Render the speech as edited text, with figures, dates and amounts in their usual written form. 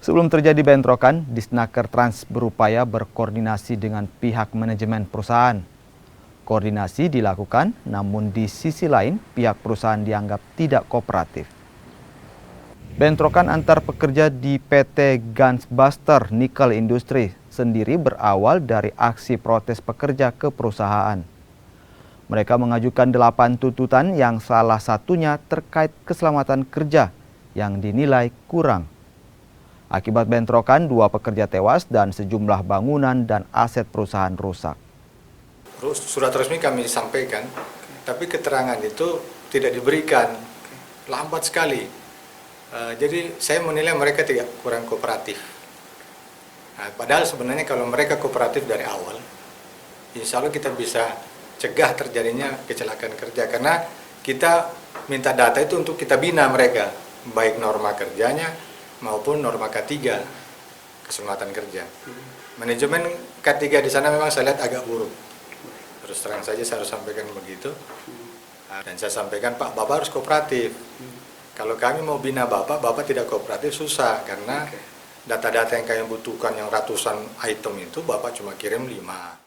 Sebelum terjadi bentrokan, Disnaker Trans berupaya berkoordinasi dengan pihak manajemen perusahaan. Koordinasi dilakukan, namun di sisi lain pihak perusahaan dianggap tidak kooperatif. Bentrokan antar pekerja di PT Gunsbuster Nickel Industry sendiri berawal dari aksi protes pekerja ke perusahaan. Mereka mengajukan 8 tuntutan yang salah satunya terkait keselamatan kerja yang dinilai kurang. Akibat bentrokan, 2 pekerja tewas dan sejumlah bangunan dan aset perusahaan rusak. Surat resmi kami sampaikan, tapi keterangan itu tidak diberikan, lambat sekali. Jadi saya menilai mereka kurang kooperatif. Padahal sebenarnya kalau mereka kooperatif dari awal, insya Allah kita bisa cegah terjadinya kecelakaan kerja. Karena kita minta data itu untuk kita bina mereka, baik norma kerjanya maupun norma K3, keselamatan kerja. Manajemen K3 di sana memang saya lihat agak buruk. Terus terang saja saya harus sampaikan begitu. Dan saya sampaikan, Pak, Bapak harus kooperatif. Kalau kami mau bina Bapak tidak kooperatif susah. Karena data-data yang kami butuhkan yang ratusan item itu Bapak cuma kirim 5.